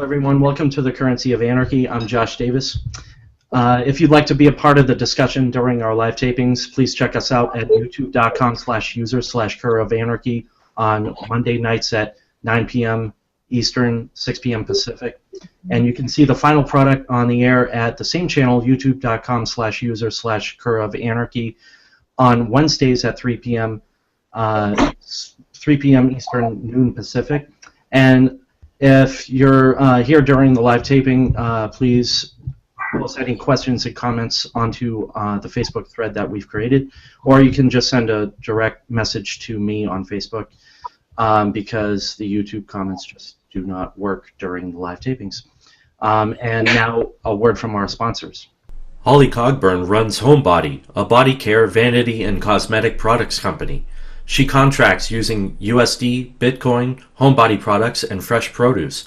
Everyone, welcome to the Currency of Anarchy. I'm Josh Davis. If you'd like to be a part of the discussion during our live tapings, please check us out at youtube.com/user/Cur of Anarchy on Monday nights at 9 p.m. Eastern, 6 p.m. Pacific. And you can see the final product on the air at the same channel, youtube.com/user/Cur of Anarchy, on Wednesdays at 3 p.m. 3 p.m. Eastern, noon Pacific. And if you're here during the live taping, please post any questions and comments onto the Facebook thread that we've created, or you can just send a direct message to me on Facebook because the YouTube comments just do not work during the live tapings. And now a word from our sponsors. Holly Cogburn runs Homebody, a body care, vanity, and cosmetic products company. She contracts using USD, Bitcoin, homebody products, and fresh produce.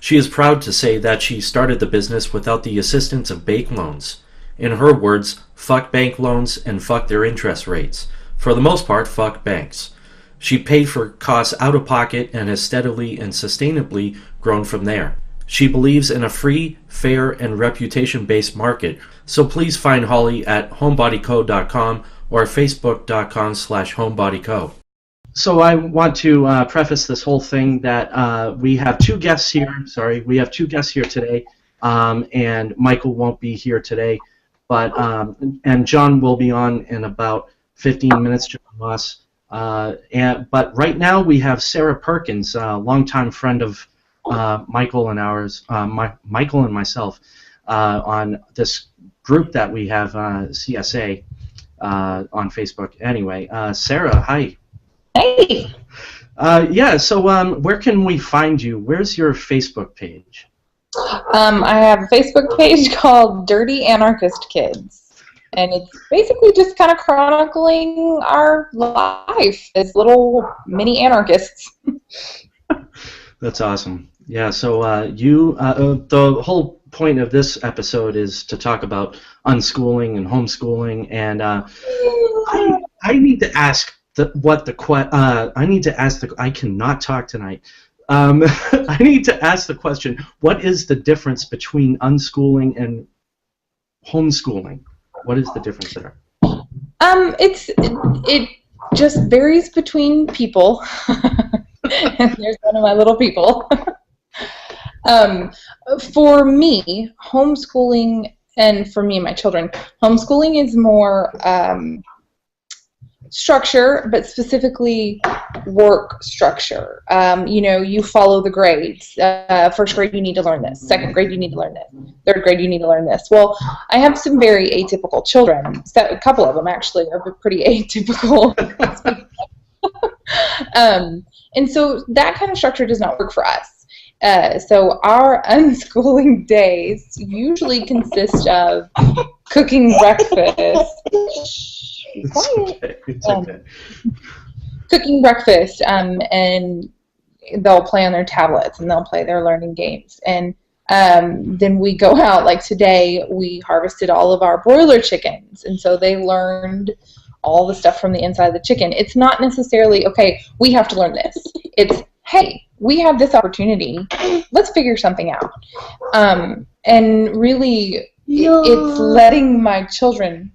She is proud to say that she started the business without the assistance of bank loans. In her words, fuck bank loans and fuck their interest rates. For the most part, fuck banks. She paid for costs out of pocket and has steadily and sustainably grown from there. She believes in a free, fair, and reputation-based market, so please find Holly at homebodyco.com or facebook.com/homebodyco. So I want to preface this whole thing that we have two guests here. We have two guests here today, and Michael won't be here today, but and John will be on in about 15 minutes to us. But right now we have Sarah Perkins, a longtime friend of Michael and ours, Michael and myself, on this group that we have, CSA. On Facebook. Anyway, Sarah, hi. Hey. Yeah, so where can we find you? Where's your Facebook page? I have a Facebook page called Dirty Anarchist Kids, and it's basically just kind of chronicling our life as little mini anarchists. That's awesome. Yeah, so the whole point of this episode is to talk about unschooling and homeschooling, and I need to ask I cannot talk tonight. I need to ask the question: what is the difference between unschooling and homeschooling? What is the difference there? It just varies between people. And there's one of my little people. For me, homeschooling, and for me and my children, homeschooling is more structure, but specifically work structure. You follow the grades. First grade, you need to learn this. Second grade, you need to learn this. Third grade, you need to learn this. Well, I have some very atypical children. So a couple of them, actually, are pretty atypical. And so that kind of structure does not work for us. So our unschooling days usually consist of cooking breakfast. It's okay. Cooking breakfast, and they'll play on their tablets and they'll play their learning games. And then we go out, like today we harvested all of our broiler chickens, and so they learned all the stuff from the inside of the chicken. It's not necessarily, okay, we have to learn this. It's, hey, we have this opportunity. Let's figure something out. And really, it's letting my children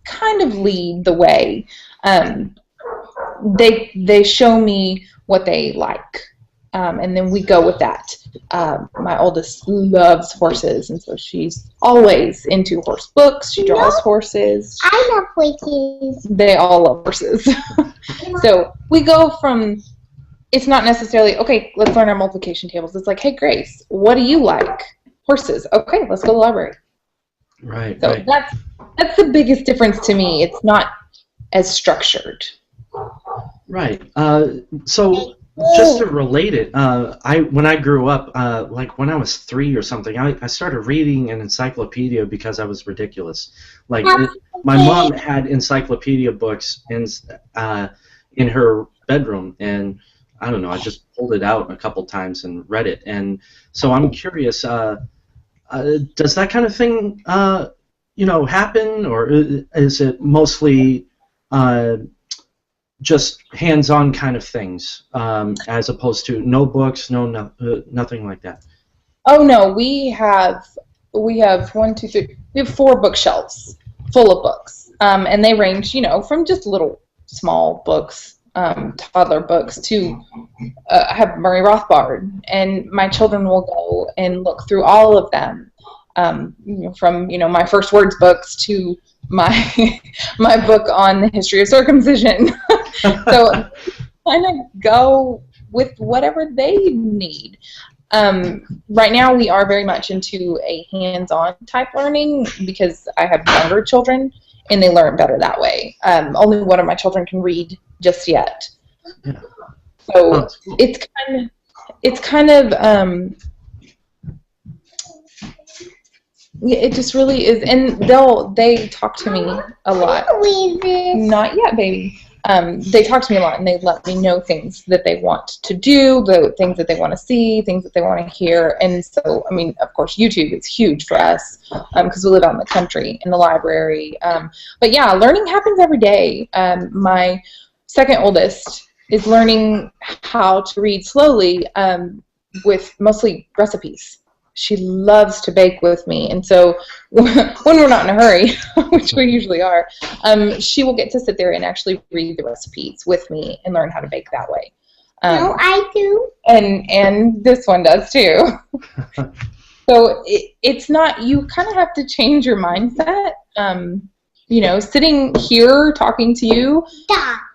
kind of lead the way. They show me what they like, and then we go with that. My oldest loves horses, and so she's always into horse books. She draws horses. I love horses. They all love horses. So we go from, it's not necessarily, okay, let's learn our multiplication tables. It's like, hey, Grace, what do you like? Horses. Okay, let's go to the library. Right, So right. that's the biggest difference to me. It's not as structured. Right. So just to relate it, when I grew up, like when I was 3 or something, I started reading an encyclopedia because I was ridiculous. My mom had encyclopedia books in her bedroom, and I don't know, I just pulled it out a couple times and read it. And so I'm curious, does that kind of thing, happen, or is it mostly uh, just hands-on kind of things, as opposed to no books, nothing like that? Oh no, we have one, two, three. We have 4 bookshelves full of books, and they range, from just little small books, toddler books, to I have Murray Rothbard, and my children will go and look through all of them, from my first words books to my my book on the history of circumcision. So kind of go with whatever they need. Right now, we are very much into a hands-on type learning because I have younger children, and they learn better that way. Only one of my children can read just yet, Yeah. Oh, so that's cool. it's kind of yeah, it just really is, and they talk to me a lot. Not yet, baby. They talk to me a lot, and they let me know things that they want to do, the things that they want to see, things that they want to hear. And so, I mean, of course, YouTube is huge for us because we live out in the country, in the library. But yeah, learning happens every day. My second oldest is learning how to read slowly, with mostly recipes. She loves to bake with me, and so when we're not in a hurry, which we usually are, she will get to sit there and actually read the recipes with me and learn how to bake that way. No, I do. And this one does too. So it's not, you kind of have to change your mindset. Sitting here talking to you,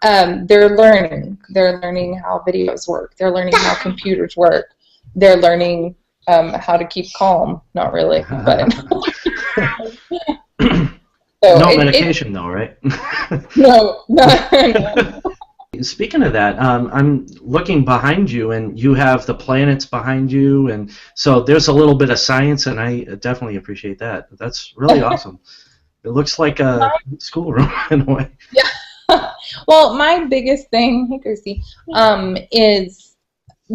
they're learning. They're learning how videos work. They're learning how computers work. They're learning how to keep calm. Not really, but so No medication, though, right? no, no. Speaking of that, I'm looking behind you, and you have the planets behind you, and so there's a little bit of science, and I definitely appreciate that. That's really awesome. It looks like a schoolroom in a way. Yeah. Well, my biggest thing, hey Christy, is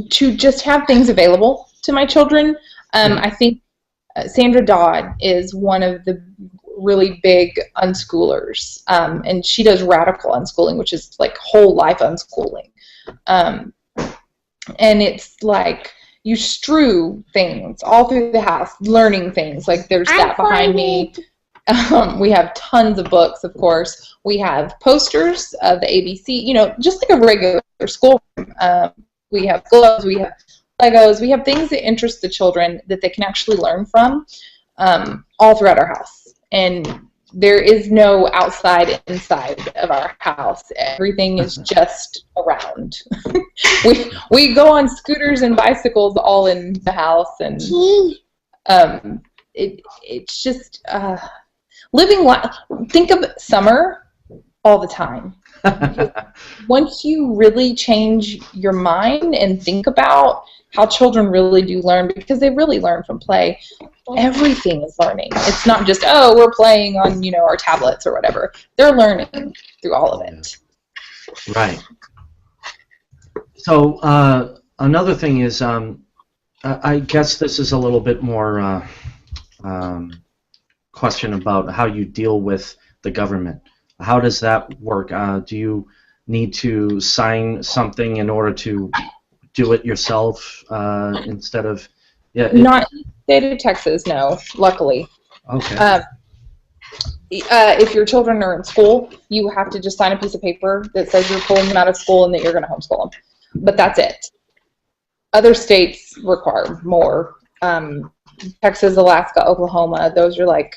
to just have things available to my children. I think Sandra Dodd is one of the really big unschoolers, and she does radical unschooling, which is like whole life unschooling. And it's like you strew things all through the house, learning things. Like there's that behind me. We have tons of books, of course. We have posters of the ABC, just like a regular school room. We have gloves, we have Legos, we have things that interest the children that they can actually learn from, all throughout our house. And there is no outside, inside of our house. Everything is just around. we go on scooters and bicycles all in the house, and it's just living life. Think of summer all the time. Once you really change your mind and think about how children really do learn, because they really learn from play, everything is learning. It's not just, we're playing on, our tablets or whatever. They're learning through all of it. Right. So another thing is, I guess this is a little bit more question about how you deal with the government. How does that work? Do you need to sign something in order to do it yourself instead of? Yeah. Not in the state of Texas, no. Luckily. Okay. If your children are in school, you have to just sign a piece of paper that says you're pulling them out of school and that you're going to homeschool them. But that's it. Other states require more. Texas, Alaska, Oklahoma, those are like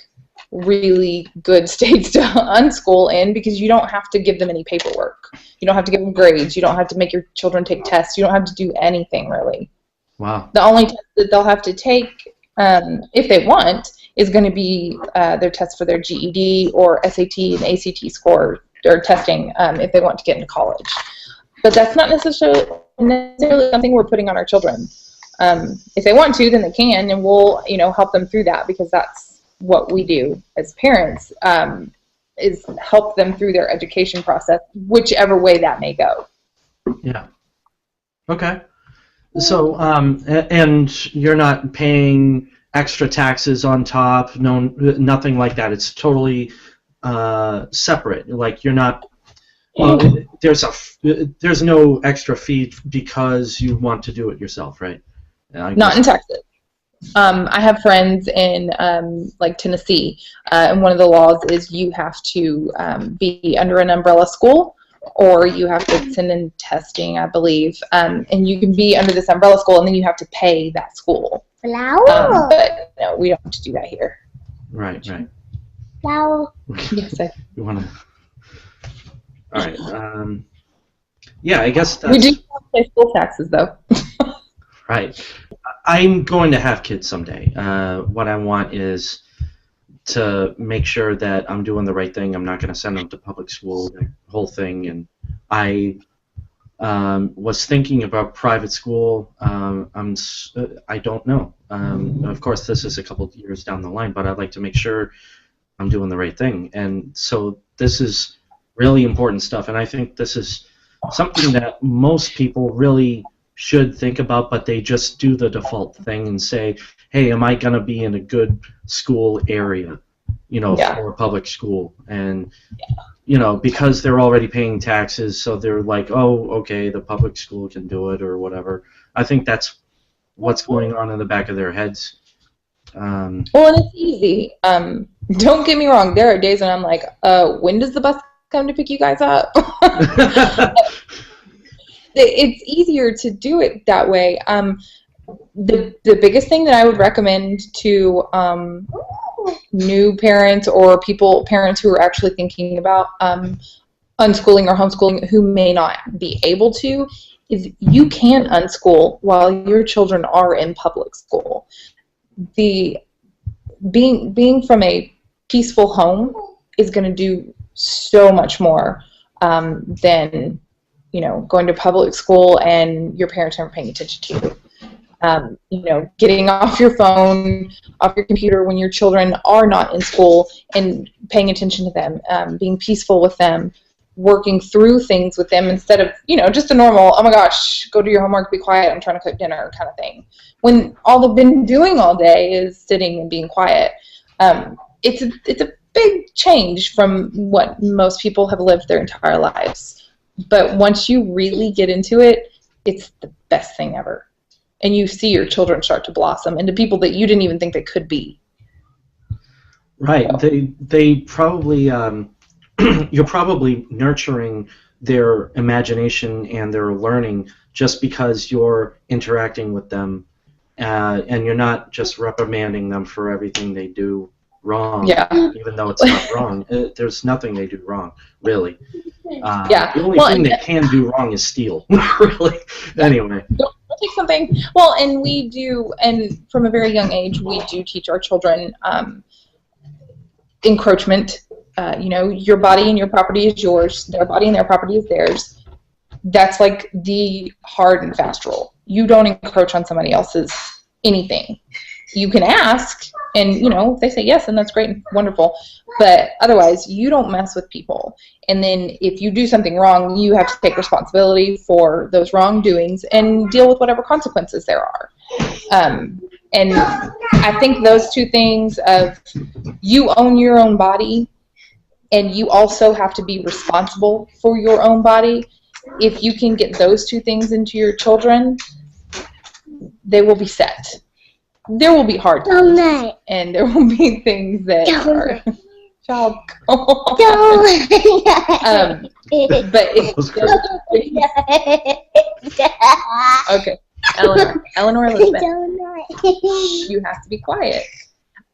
really good states to unschool in, because you don't have to give them any paperwork. You don't have to give them grades. You don't have to make your children take tests. You don't have to do anything really. Wow. The only test that they'll have to take, if they want, is going to be their test for their GED or SAT and ACT score or testing if they want to get into college. But that's not necessarily something we're putting on our children. If they want to, then they can, and we'll help them through that, because that's what we do as parents, is help them through their education process, whichever way that may go. Yeah. Okay. So, and you're not paying extra taxes on top, no, nothing like that. It's totally separate. Like, you're not. Well, there's no extra fee because you want to do it yourself, right? Not in Texas. I have friends in like Tennessee, and one of the laws is you have to be under an umbrella school, or you have to send in testing, I believe, and you can be under this umbrella school, and then you have to pay that school. But no, we don't have to do that here. Right. Yes, You want to. All right. Yeah, I guess that's... We do have to pay school taxes, though. Right. I'm going to have kids someday. What I want is to make sure that I'm doing the right thing. I'm not going to send them to public school, the whole thing. And I was thinking about private school. I don't know. Of course, this is a couple of years down the line, but I'd like to make sure I'm doing the right thing. And so this is really important stuff, and I think this is something that most people really should think about, but they just do the default thing and say, hey, am I going to be in a good school area, for a public school? And, because they're already paying taxes, so they're like, oh, okay, the public school can do it or whatever. I think that's what's going on in the back of their heads. Well, and it's easy. Don't get me wrong. There are days when I'm like, when does the bus come to pick you guys up? It's easier to do it that way. The biggest thing that I would recommend to new parents or parents who are actually thinking about unschooling or homeschooling who may not be able to is you can unschool while your children are in public school. Being from a peaceful home is going to do so much more than going to public school and your parents aren't paying attention to you. Getting off your phone, off your computer when your children are not in school and paying attention to them, being peaceful with them, working through things with them instead of just a normal, oh my gosh, go do your homework, be quiet, I'm trying to cook dinner kind of thing. When all they've been doing all day is sitting and being quiet. It's a big change from what most people have lived their entire lives. But once you really get into it, it's the best thing ever. And you see your children start to blossom into people that you didn't even think they could be. Right. So. They probably you're probably nurturing their imagination and their learning just because you're interacting with them, and you're not just reprimanding them for everything they do wrong, even though it's not wrong. There's nothing they do wrong, really. The only thing they can do wrong is steal, really. Anyway. Don't take something. Well, and we do, and from a very young age, we do teach our children encroachment. Your body and your property is yours. Their body and their property is theirs. That's like the hard and fast rule. You don't encroach on somebody else's anything. You can ask, and if they say yes, then that's great and wonderful. But otherwise, you don't mess with people. And then if you do something wrong, you have to take responsibility for those wrongdoings and deal with whatever consequences there are. And I think those two things of you own your own body, and you also have to be responsible for your own body. If you can get those two things into your children, they will be set. There will be hard times, and there will be things that are child. But it's okay. Eleanor Elizabeth, you have to be quiet.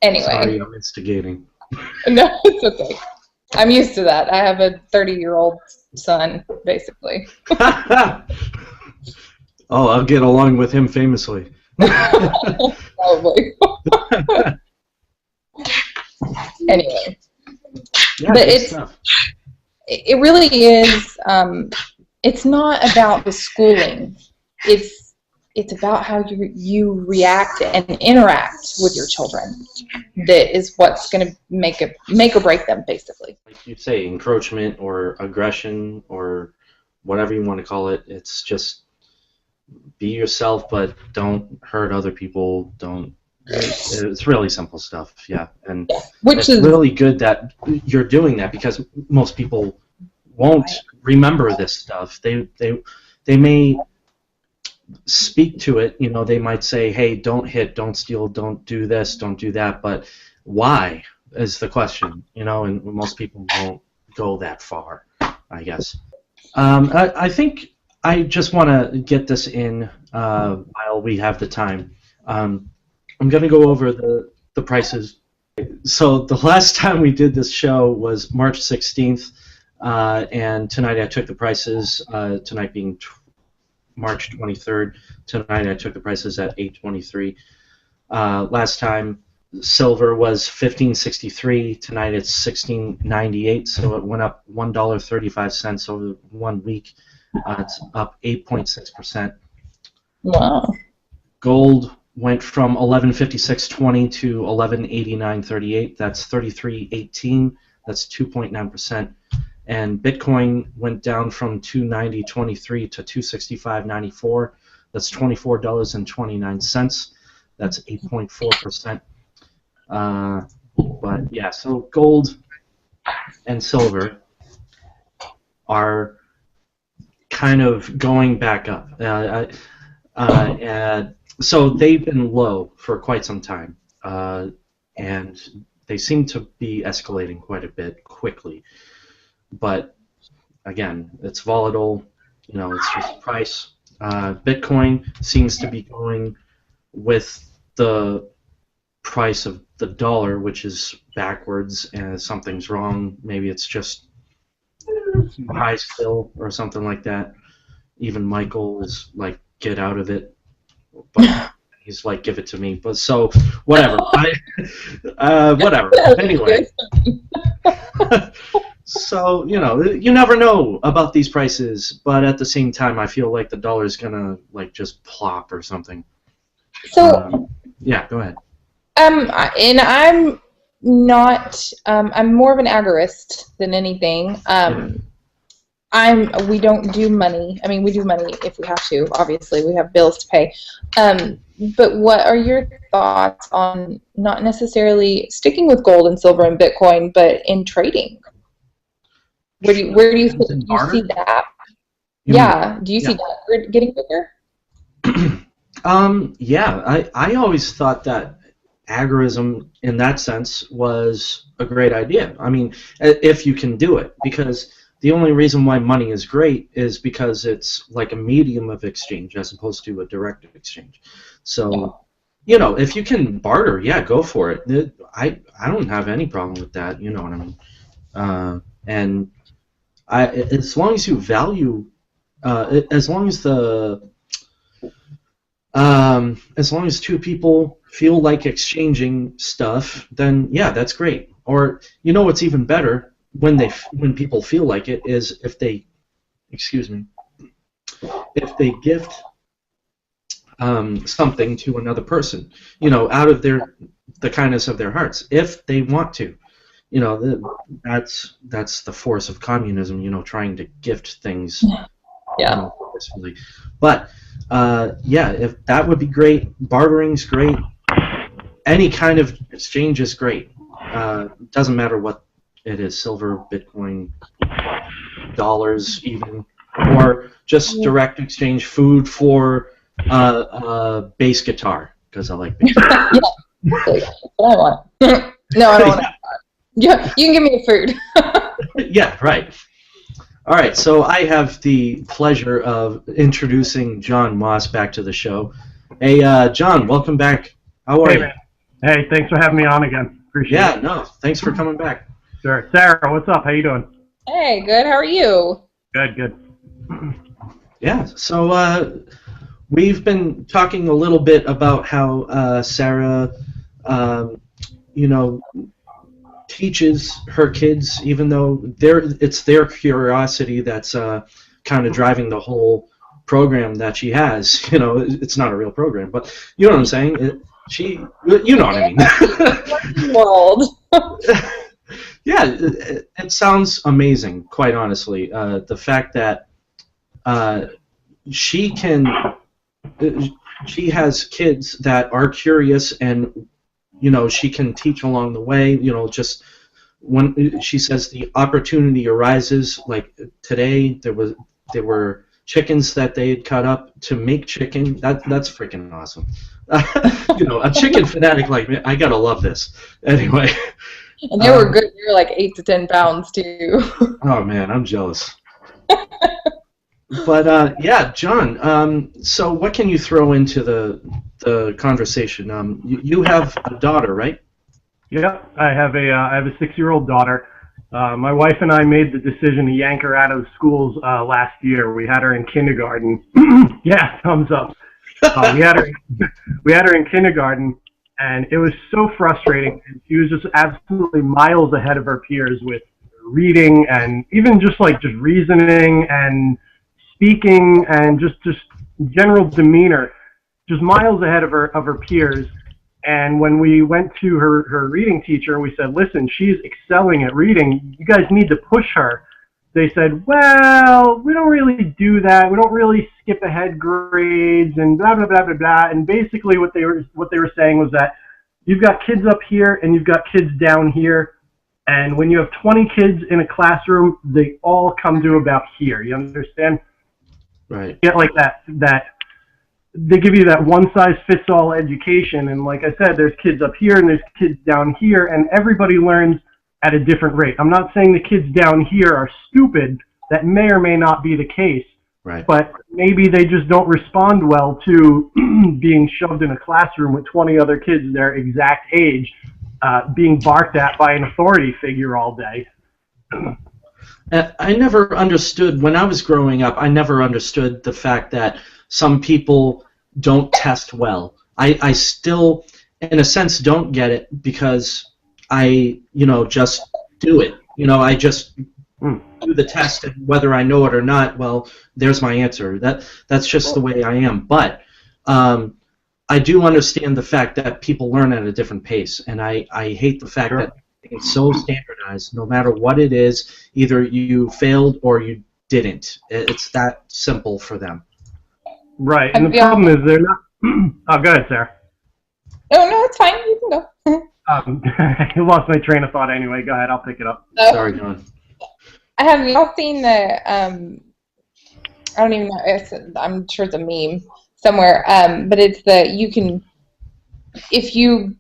Anyway. Sorry, I'm instigating. No, it's okay. I'm used to that. I have a 30-year-old son, basically. Oh, I'll get along with him famously. Probably. Anyway, Yeah, but good stuff. it really is. It's not about the schooling. It's about how you react and interact with your children. That is what's going to make or break them, basically. Like you say, encroachment or aggression or whatever you want to call it. It's just be yourself, but don't hurt other people. Don't. It's really simple stuff. Yeah, and Which it's is really good that you're doing that because most people won't remember this stuff. They may speak to it. You know, they might say, "Hey, don't hit, don't steal, don't do this, don't do that." But why is the question? You know, and most people won't go that far, I guess. I think I just want to get this in while we have the time. I'm going to go over the prices. So the last time we did this show was March 16th, and tonight I took the prices, tonight being March 23rd. Tonight I took the prices at $8.23. Last time silver was $15.63. Tonight it's $16.98, so it went up $1.35 over 1 week. It's up 8.6%. wow. Gold went from 1156.20 to 1189.38. That's 33.18. That's 2.9%. And Bitcoin went down from 290.23 to 265.94. That's $24.29. That's 8.4%. But yeah, so gold and silver are kind of going back up. So they've been low for quite some time, and they seem to be escalating quite a bit quickly. But again, it's volatile. You know, it's just price. Bitcoin seems to be going with the price of the dollar, which is backwards, and something's wrong. Maybe it's just too high still or something like that. Even Michael is like, get out of it. But he's like, give it to me. But so, whatever. Whatever. Anyway. So, you know, you never know about these prices, but at the same time, I feel like the dollar's gonna like just plop or something. So, yeah, go ahead. and I'm not. I'm more of an agorist than anything. We don't do money. I mean, we do money if we have to. Obviously, we have bills to pay. But what are your thoughts on not necessarily sticking with gold and silver and Bitcoin, but in trading? Where do you see that? Yeah. Do you see that getting bigger? Yeah. I always thought that agorism, in that sense, was a great idea. I mean, if you can do it, because the only reason why money is great is because it's like a medium of exchange as opposed to a direct exchange. So, you know, if you can barter, yeah, go for it. I don't have any problem with that. You know what I mean? And as long as you value, as long as two people feel like exchanging stuff, then yeah, that's great. Or you know what's even better? When people feel like it is if they gift something to another person, you know, out of the kindness of their hearts, if they want to, you know, that's the force of communism, you know, trying to gift things. Yeah. Forcefully. But yeah, if that would be great. Bartering's great. Any kind of exchange is great. Doesn't matter what it is, silver, Bitcoin, dollars even, or just direct exchange food for bass guitar, because I like bass guitar. Yeah, that's what I want. No, I don't want it. Yeah, you can give me the food. Yeah, right. All right, so I have the pleasure of introducing John Moss back to the show. Hey, John, welcome back. How are you? Man. Hey, thanks for having me on again. Appreciate it. Yeah, no, thanks for coming back. Sure. Sarah, what's up? How you doing? Hey, good. How are you? Good. Yeah, so we've been talking a little bit about how Sarah, you know, teaches her kids, even though it's their curiosity that's kind of driving the whole program that she has. You know, it's not a real program, but you know what I'm saying. You know what I mean. World. Yeah, it sounds amazing, quite honestly. The fact that she has kids that are curious, and you know, she can teach along the way. You know, just when she says the opportunity arises, like today there were chickens that they had cut up to make chicken. That's freaking awesome. You know, a chicken fanatic like me, I gotta love this. Anyway. And they were good. They were like 8 to 10 pounds too. Oh man, I'm jealous. But yeah, John. So what can you throw into the conversation? You have a daughter, right? Yeah, I have a 6-year-old daughter. My wife and I made the decision to yank her out of schools last year. We had her in kindergarten. Yeah, thumbs up. We had her in kindergarten, and it was so frustrating. She was just absolutely miles ahead of her peers with reading and even just reasoning and speaking and just general demeanor, just miles ahead of her peers. And when we went to her reading teacher, we said, listen, she's excelling at reading. You guys need to push her. They said, well, we don't really do that. We don't really skip ahead grades and blah, blah, blah, blah, blah. And basically what they were saying was that you've got kids up here and you've got kids down here. And when you have 20 kids in a classroom, they all come to about here. You understand? Right. Get like that they give you that one-size-fits-all education, and like I said, there's kids up here and there's kids down here, and everybody learns at a different rate. I'm not saying the kids down here are stupid. That may or may not be the case. Right. But maybe they just don't respond well to being shoved in a classroom with 20 other kids their exact age, being barked at by an authority figure all day. I never understood, when I was growing up, I never understood the fact that some people don't test well. I still, in a sense, don't get it because I, just do it. I just do the test, and whether I know it or not, well, there's my answer. That's just the way I am. But I do understand the fact that people learn at a different pace, and I hate the fact that it's so standardized. No matter what it is, either you failed or you didn't. It's that simple for them. Right, and the problem is they're not... Oh, go ahead, Sarah. Oh, no, it's fine. You can go. I lost my train of thought anyway. Go ahead, I'll pick it up. Sorry, John. Have y'all seen the... I don't even know. I'm sure it's a meme somewhere. But it's if you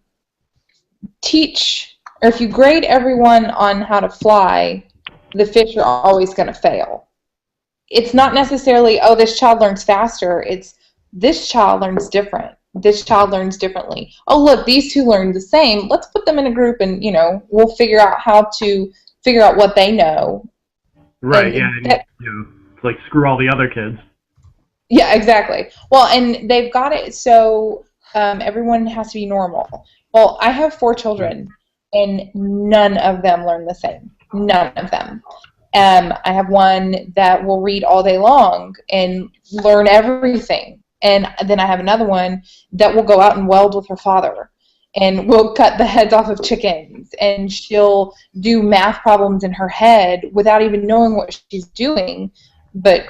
teach, or if you grade everyone on how to fly, the fish are always going to fail. It's not necessarily, oh, this child learns faster. It's this child learns different. This child learns differently. Oh, look, these two learn the same. Let's put them in a group and, we'll figure out how to figure out what they know. Right, it's like screw all the other kids. Yeah, exactly. Well, and they've got it so everyone has to be normal. Well, I have 4 children, and none of them learn the same. None of them. I have one that will read all day long and learn everything. And then I have another one that will go out and weld with her father and will cut the heads off of chickens. And she'll do math problems in her head without even knowing what she's doing. But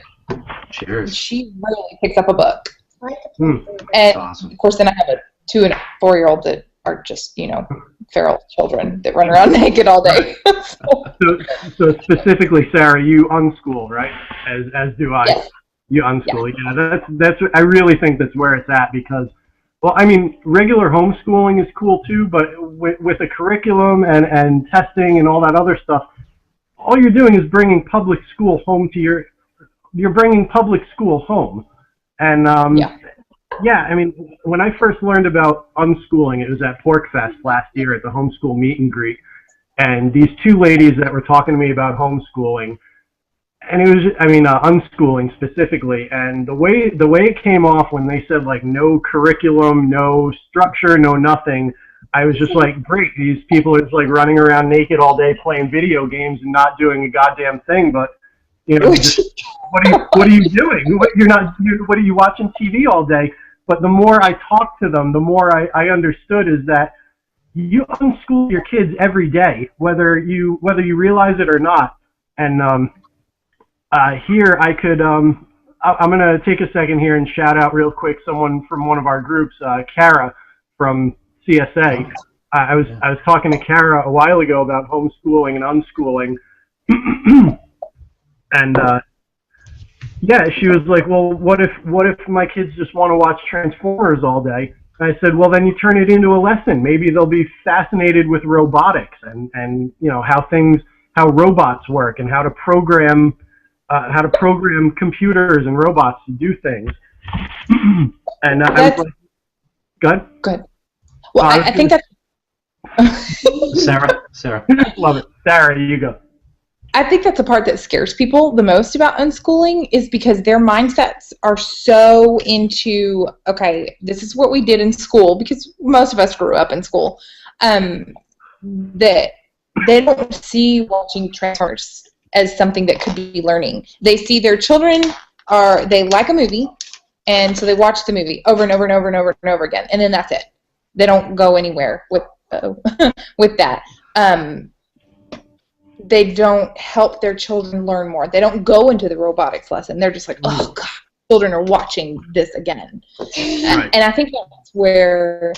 she really picks up a book. And, awesome. Of course, then I have a 2- and 4-year-old that are just, feral children that run around naked all day. So specifically, Sarah, you unschool, right? As do I. Yes. You unschool. Yeah, that's. I really think that's where it's at because, well, I mean, regular homeschooling is cool too, but with a curriculum and testing and all that other stuff, all you're doing is bringing public school home to you're bringing public school home, and yeah, I mean, when I first learned about unschooling, it was at PorkFest last year at the homeschool meet and greet, and these 2 ladies that were talking to me about homeschooling, and it was, unschooling specifically, and the way it came off when they said, like, no curriculum, no structure, no nothing, I was just like, great, these people are just like running around naked all day playing video games and not doing a goddamn thing. But just, what are you doing? What are you watching TV all day? But the more I talked to them, the more I understood is that you unschool your kids every day, whether you realize it or not. And here I could, I'm going to take a second here and shout out real quick someone from one of our groups, Kara from CSA. I was talking to Kara a while ago about homeschooling and unschooling, and she was like, well, what if my kids just want to watch Transformers all day? And I said, well, then you turn it into a lesson. Maybe they'll be fascinated with robotics and how robots work and how to program computers and robots to do things. And I was like, good. Well, I think that's Sarah. Love it. Sarah, you go. I think that's the part that scares people the most about unschooling, is because their mindsets are so into, okay, this is what we did in school, because most of us grew up in school, that they don't see watching Transformers as something that could be learning. They see their children they like a movie, and so they watch the movie over and over and over and over and over again, and then that's it. They don't go anywhere with that. They don't help their children learn more. They don't go into the robotics lesson. They're just like, oh, God, children are watching this again. Right. And I think that's where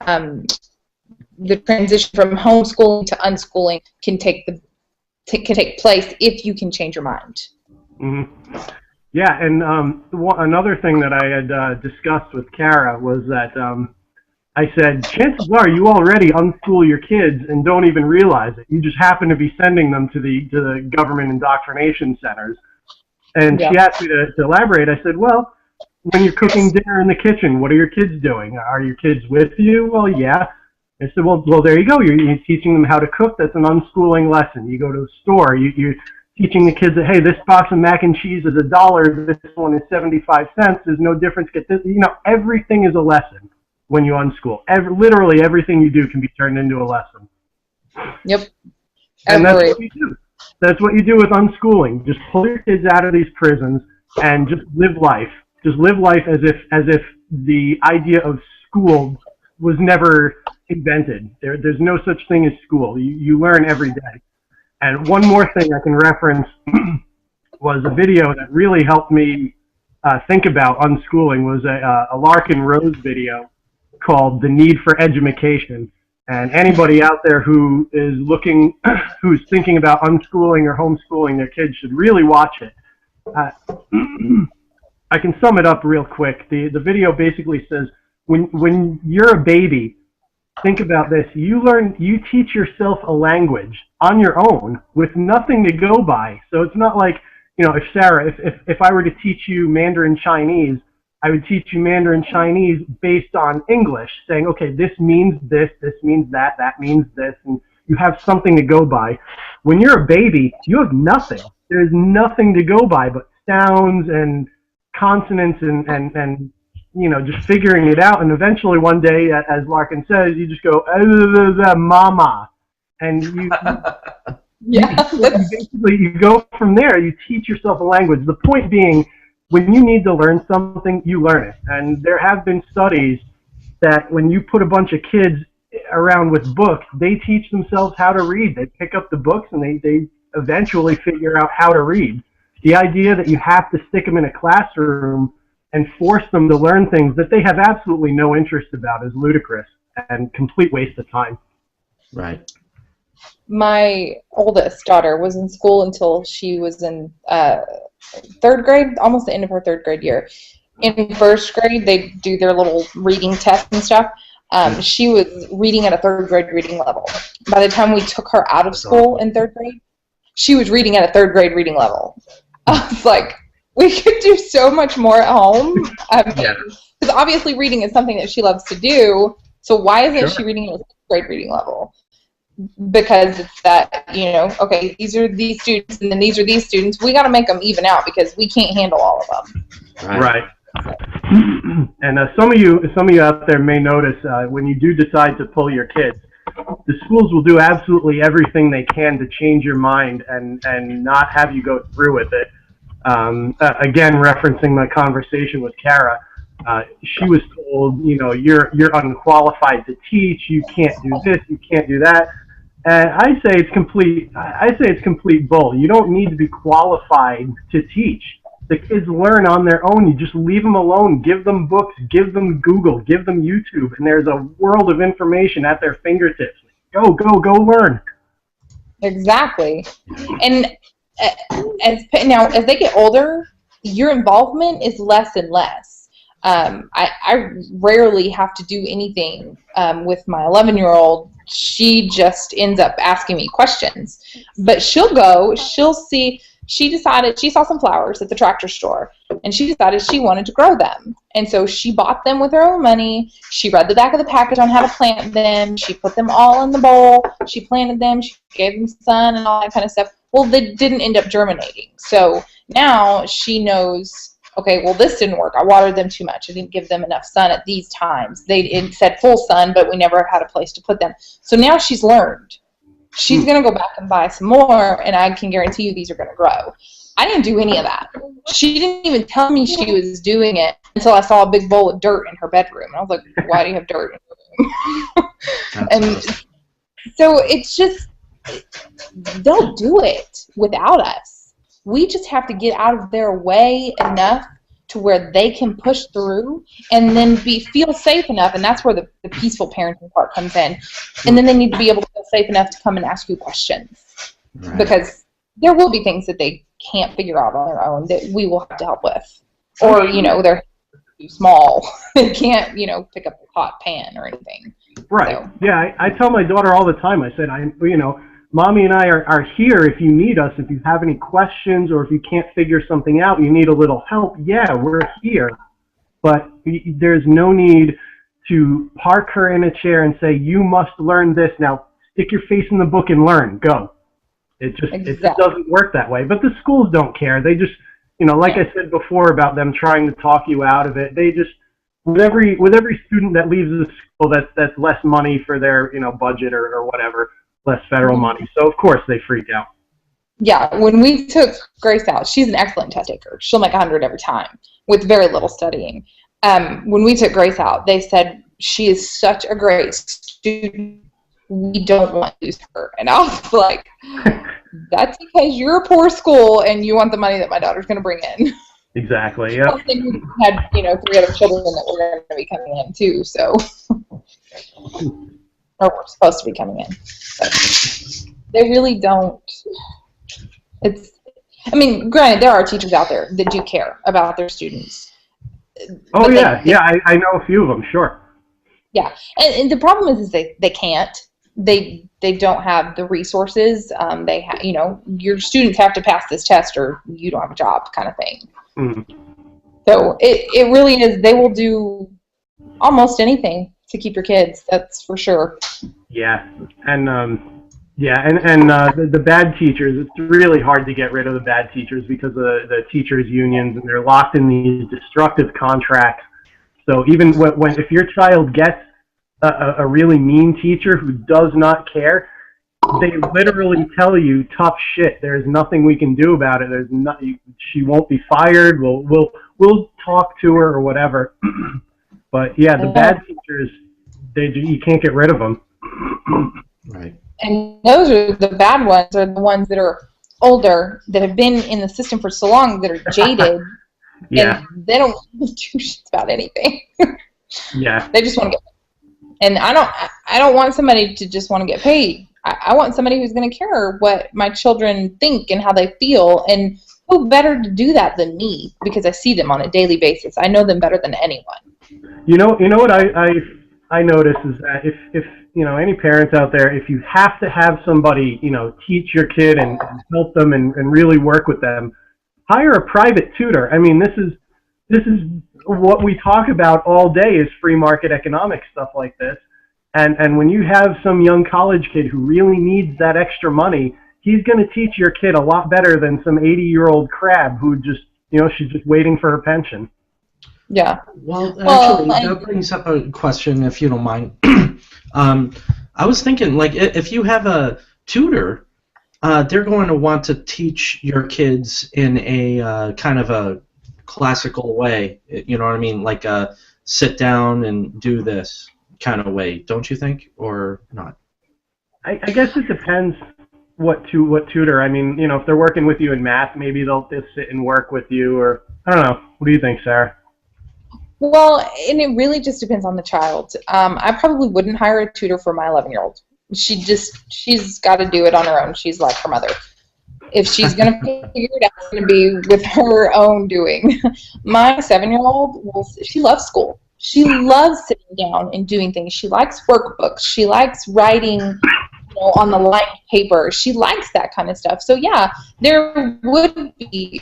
the transition from homeschooling to unschooling can take place if you can change your mind. Mm-hmm. Yeah, and another thing that I had discussed with Kara was that I said, chances are you already unschool your kids and don't even realize it. You just happen to be sending them to the government indoctrination centers. And she asked me to elaborate. I said, well, when you're cooking dinner in the kitchen, what are your kids doing? Are your kids with you? Well, yeah. I said, well, there you go. You're teaching them how to cook. That's an unschooling lesson. You go to a store. You're teaching the kids that, hey, this box of mac and cheese is $1. This one is 75 cents. There's no difference. Get this. Everything is a lesson. When you unschool, literally everything you do can be turned into a lesson. Yep. And that's what you do. That's what you do with unschooling. Just pull your kids out of these prisons and just live life. Just live life as if the idea of school was never invented. There's no such thing as school. You learn every day. And one more thing I can reference was a video that really helped me think about unschooling was a Larkin Rose video called The Need for Edumacation. And anybody out there who's thinking about unschooling or homeschooling their kids should really watch it. I can sum it up real quick. The video basically says, when you're a baby, think about this. You teach yourself a language on your own with nothing to go by. So it's not like, if I were to teach you Mandarin Chinese, I would teach you Mandarin Chinese based on English, saying, okay, this means this means that means this, and you have something to go by. When you're a baby, you have nothing. There's nothing to go by but sounds and consonants and just figuring it out. And eventually one day, as Larkin says, you just go, mama. And you basically, you go from there. You teach yourself a language. The point being, when you need to learn something, you learn it. And there have been studies that when you put a bunch of kids around with books, they teach themselves how to read. They pick up the books and they eventually figure out how to read. The idea that you have to stick them in a classroom and force them to learn things that they have absolutely no interest about is ludicrous and complete waste of time. Right. My oldest daughter was in school until she was in third grade, almost the end of her third grade year. In first grade, they do their little reading tests and stuff. She was reading at a third grade reading level. By the time we took her out of school in third grade, she was reading at a third grade reading level. I was like, we could do so much more at home. Because obviously reading is something that she loves to do, so why isn't she reading at a third grade reading level? Because it's that, okay, these are these students and then these are these students. We got to make them even out because we can't handle all of them. Right. And some of you out there may notice when you do decide to pull your kids, the schools will do absolutely everything they can to change your mind and not have you go through with it. Again, referencing my conversation with Kara, she was told, you know, you're unqualified to teach. You can't do this. You can't do that. And I say it's complete bull. You don't need to be qualified to teach. The kids learn on their own. You just leave them alone. Give them books. Give them Google. Give them YouTube. And there's a world of information at their fingertips. Go learn. Exactly. And as they get older, your involvement is less and less. I rarely have to do anything with my 11-year-old. She just ends up asking me questions. But she'll see. She decided, she saw some flowers at the tractor store, and she decided she wanted to grow them. And so she bought them with her own money. She read the back of the package on how to plant them. She put them all in the bowl. She planted them. She gave them sun and all that kind of stuff. Well, they didn't end up germinating. So now she knows, okay, well, this didn't work. I watered them too much. I didn't give them enough sun at these times. It said full sun, but we never had a place to put them. So now she's learned. She's going to go back and buy some more, and I can guarantee you these are going to grow. I didn't do any of that. She didn't even tell me she was doing it until I saw a big bowl of dirt in her bedroom. And I was like, why do you have dirt in your room? And so it's just, they'll do it without us. We just have to get out of their way enough to where they can push through and then feel safe enough, and that's where the peaceful parenting part comes in. And then they need to be able to feel safe enough to come and ask you questions. Right. Because there will be things that they can't figure out on their own that we will have to help with. Or, you know, they're too small. They can't, you know, pick up a hot pan or anything. Right. So. Yeah, I tell my daughter all the time, I said, Mommy and I are here if you need us, if you have any questions or if you can't figure something out, you need a little help. Yeah, we're here. But there's no need to park her in a chair and say, you must learn this. Now, stick your face in the book and learn. Go. It just doesn't work that way. But the schools don't care. They just, you know, like I said before about them trying to talk you out of it, they just, with every student that leaves the school, that's less money for their, you know, budget or whatever. Less federal money, so of course they freak out. Yeah, when we took Grace out, she's an excellent test taker. She'll make 100 every time with very little studying. When we took Grace out, they said she is such a great student. We don't want to lose her. And I was like, that's because you're a poor school and you want the money that my daughter's going to bring in. Exactly. Yeah. We had 3 other children that were going to be coming in too, so. Or we're supposed to be coming in. But they really don't. Granted, there are teachers out there that do care about their students. Oh, yeah. I know a few of them, sure. Yeah. And the problem is they can't. They don't have the resources. Your students have to pass this test or you don't have a job kind of thing. Mm-hmm. So it really is, they will do almost anything to keep your kids, that's for sure. Yeah, and the bad teachers, it's really hard to get rid of the bad teachers because of the teachers' unions, and they're locked in these destructive contracts. So even if your child gets a really mean teacher who does not care, they literally tell you tough shit. There's nothing we can do about it. She won't be fired. We'll talk to her or whatever. But yeah, the bad teachers, you can't get rid of them. Right. And those are the bad ones, are the ones that are older, that have been in the system for so long, that are jaded. Yeah. And they don't do shit about anything. Yeah. They just want to get paid. And I don't want somebody to just want to get paid. I want somebody who's going to care what my children think and how they feel, and who better to do that than me, because I see them on a daily basis. I know them better than anyone. You know what I notice is that if any parents out there, if you have to have somebody, teach your kid and help them and really work with them, hire a private tutor. I mean, this is what we talk about all day, is free market economics, stuff like this. And when you have some young college kid who really needs that extra money, he's going to teach your kid a lot better than some 80-year-old crab who just, she's just waiting for her pension. Yeah. Well, Well, actually, that brings up a question, if you don't mind. I was thinking, like, if you have a tutor, they're going to want to teach your kids in a kind of a classical way. You know what I mean? Like a sit down and do this kind of way, don't you think, or not? I guess it depends what tutor. I mean, you know, if they're working with you in math, maybe they'll just sit and work with you, or I don't know. What do you think, Sarah? well, and it really just depends on the child. I probably wouldn't hire a tutor for my 11-year-old. She's got to do it on her own. She's like her mother. If she's going to figure it out, it's going to be with her own doing. My 7-year-old, well, she loves school. She loves sitting down and doing things. She likes workbooks. She likes writing, on the lined paper. She likes that kind of stuff. So yeah, there would be,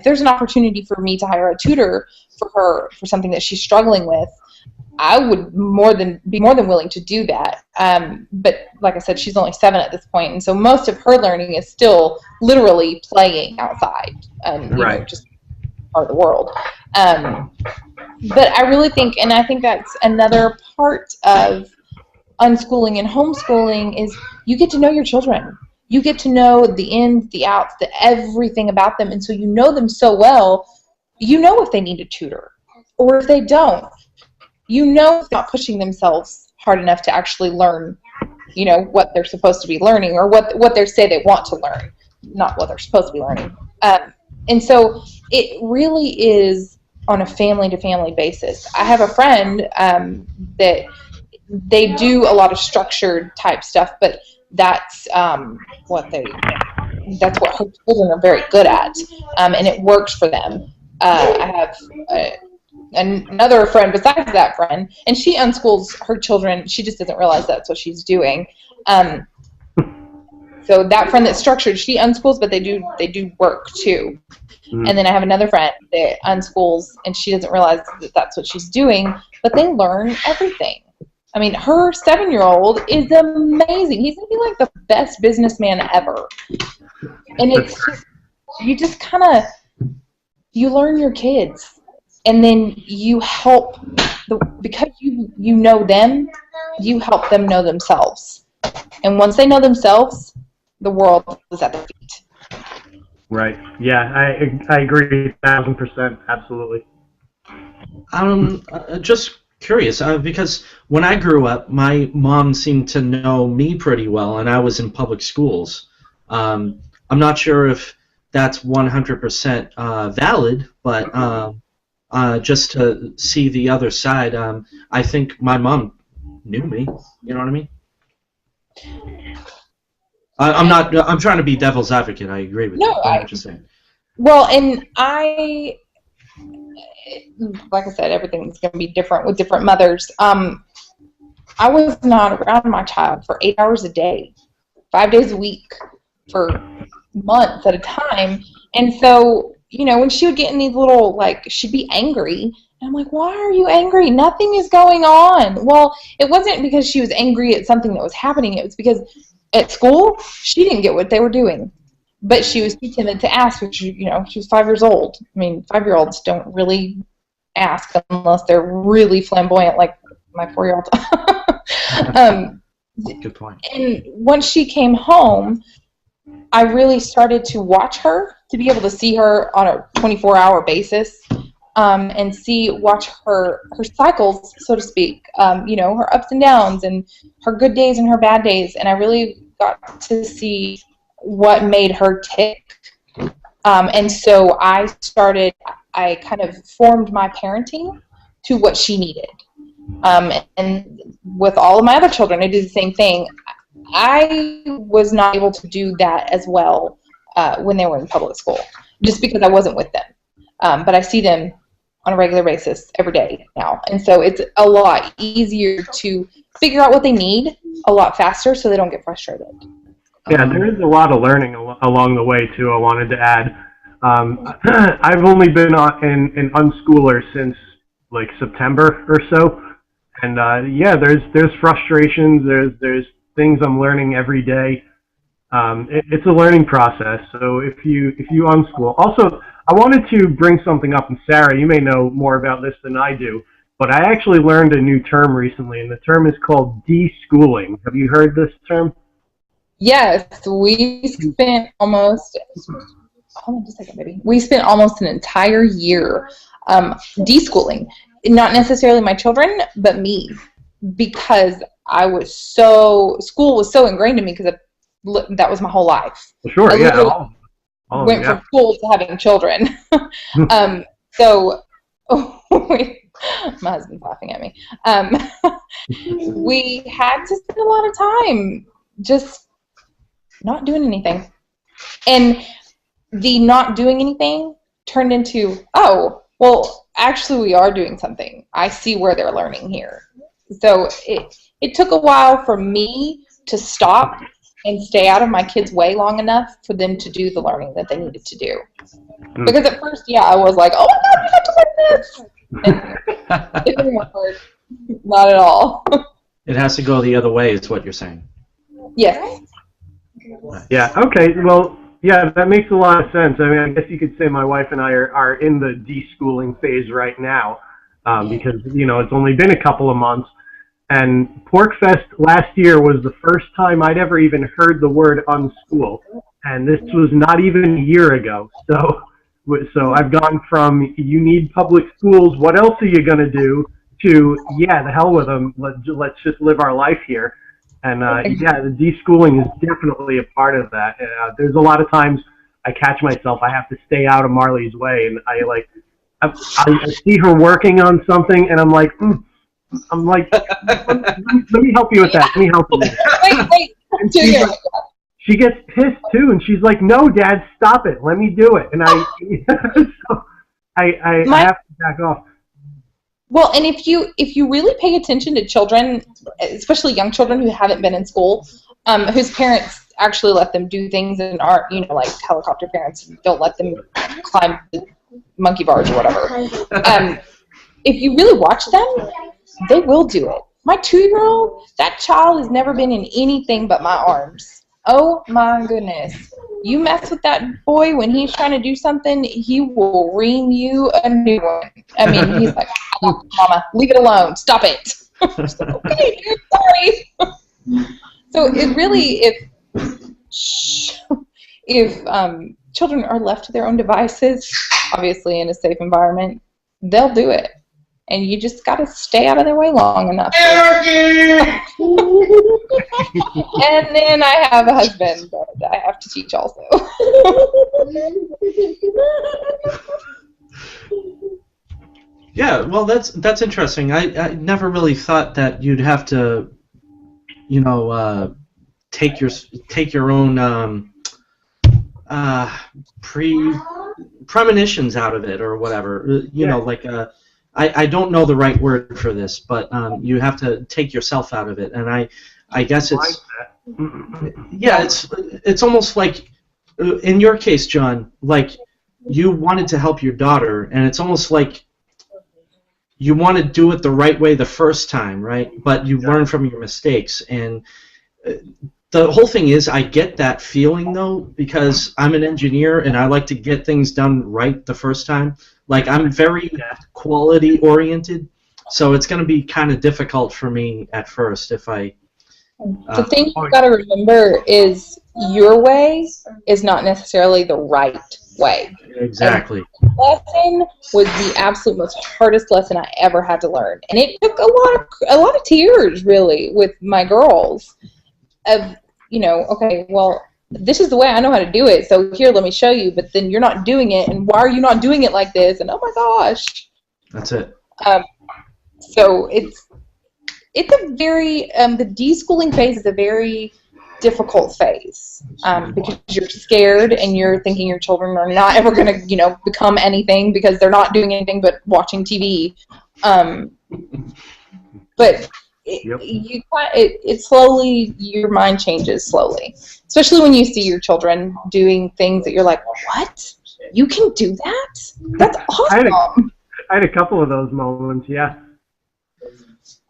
there's an opportunity for me to hire a tutor for her for something that she's struggling with. I would be more than willing to do that. But like I said, she's only 7 at this point, and so most of her learning is still literally playing outside, Right. just part of the world. But I really think, and I think that's another part of unschooling and homeschooling, is you get to know your children. You get to know the ins, the outs, the everything about them, and so you know them so well, you know if they need a tutor or if they don't. You know if they're not pushing themselves hard enough to actually learn, what they're supposed to be learning, or what they say they want to learn, not what they're supposed to be learning. And so it really is on a family-to-family basis. I have a friend that they do a lot of structured type stuff, but that's what her children are very good at, and it works for them. I have another friend besides that friend, and she unschools her children. She just doesn't realize that's what she's doing. So that friend that's structured, she unschools, but they do work too. Mm-hmm. And then I have another friend that unschools, and she doesn't realize that that's what she's doing, but they learn everything. I mean, her 7-year-old is amazing. He's going to be like the best businessman ever. And it's just, you just kind of, you learn your kids. And then you help, because you know them, you help them know themselves. And once they know themselves, the world is at their feet. Right. Yeah, I agree 1,000%. Absolutely. Just curious, because when I grew up, my mom seemed to know me pretty well, and I was in public schools. I'm not sure if that's 100% valid, but just to see the other side, I think my mom knew me. You know what I mean? I'm trying to be devil's advocate. I agree with you. I'm just saying. Well, and like I said, everything's going to be different with different mothers. I was not around my child for 8 hours a day, 5 days a week, for months at a time. And so, when she would get in these little, she'd be angry. And I'm like, why are you angry? Nothing is going on. Well, it wasn't because she was angry at something that was happening. It was because at school, she didn't get what they were doing. But she was too timid to ask, which, she was 5 years old. I mean, 5-year-olds don't really ask unless they're really flamboyant, like my 4-year-old. Good point. And once she came home, I really started to watch her, to be able to see her on a 24-hour basis, and watch her cycles, so to speak, her ups and downs and her good days and her bad days. And I really got to see what made her tick. And so I kind of formed my parenting to what she needed. And with all of my other children, I did the same thing. I was not able to do that as well when they were in public school, just because I wasn't with them. But I see them on a regular basis every day now. And so it's a lot easier to figure out what they need a lot faster so they don't get frustrated. Yeah, there is a lot of learning along the way, too, I wanted to add. I've only been an unschooler since, September or so. And, there's frustrations, there's things I'm learning every day. It's a learning process. So if you unschool, also I wanted to bring something up, and Sarah, you may know more about this than I do, but I actually learned a new term recently, and the term is called deschooling. Have you heard this term? Yes, we spent almost, hold on just a second, baby. We spent almost an entire year deschooling. Not necessarily my children, but me, because school was so ingrained in me because that was my whole life. Sure, yeah. All went from school to having children. So, my husband's laughing at me. We had to spend a lot of time just not doing anything. And the not doing anything turned into, oh, well, actually we are doing something. I see where they're learning here. So it took a while for me to stop and stay out of my kids' way long enough for them to do the learning that they needed to do. Because at first, yeah, I was like, oh my God, we have to learn this. And it didn't work. Not at all. It has to go the other way, is what you're saying. Yes. Yeah, okay, well, yeah, that makes a lot of sense. I mean, I guess you could say my wife and I are in the deschooling phase right now because, you know, it's only been a couple of months. And PorkFest last year was the first time I'd ever even heard the word unschool. And this was not even a year ago. So I've gone from, you need public schools, what else are you going to do, to, yeah, the hell with them, let's just live our life here. And, yeah, the deschooling is definitely a part of that. There's a lot of times I catch myself, I have to stay out of Marley's way, and I see her working on something, and I'm like, let me help you with that. Let me help you with that. Wait. She gets pissed too, and she's like, "No, Dad, stop it. Let me do it." And I have to back off. Well, and if you really pay attention to children, especially young children who haven't been in school, whose parents actually let them do things and aren't, you know, like helicopter parents don't let them climb the monkey bars or whatever. If you really watch them, they will do it. My 2-year-old, that child has never been in anything but my arms. Oh my goodness. You mess with that boy when he's trying to do something, he will ream you a new one. I mean, he's like, Mama, leave it alone. Stop it. Like, okay, dude, sorry. So it really, if children are left to their own devices, obviously in a safe environment, they'll do it. And you just got to stay out of their way long enough. Anarchy! And then I have a husband that I have to teach also. Yeah, well, that's interesting. I never really thought that you'd have to, you know, take your own premonitions out of it or whatever. You know, like I don't know the right word for this, but you have to take yourself out of it, and I guess it's it's almost like in your case, John, like you wanted to help your daughter, and it's almost like you want to do it the right way the first time, right? But you learn from your mistakes, and the whole thing is, I get that feeling though, because I'm an engineer and I like to get things done right the first time. Like, I'm very quality oriented, so it's going to be kind of difficult for me at first if I... the thing you've got to remember is your way is not necessarily the right way. Exactly. And the lesson was the absolute most hardest lesson I ever had to learn. And it took a lot of tears, really, with my girls of, you know, okay, well, this is the way I know how to do it, so here, let me show you, but then you're not doing it, and why are you not doing it like this? And oh my gosh. That's it. So it's a very, the deschooling phase is a very difficult phase because you're scared and you're thinking your children are not ever going to, you know, become anything because they're not doing anything but watching TV. But it slowly, your mind changes slowly, especially when you see your children doing things that you're like, what? You can do that? That's awesome. I had a couple of those moments, yeah.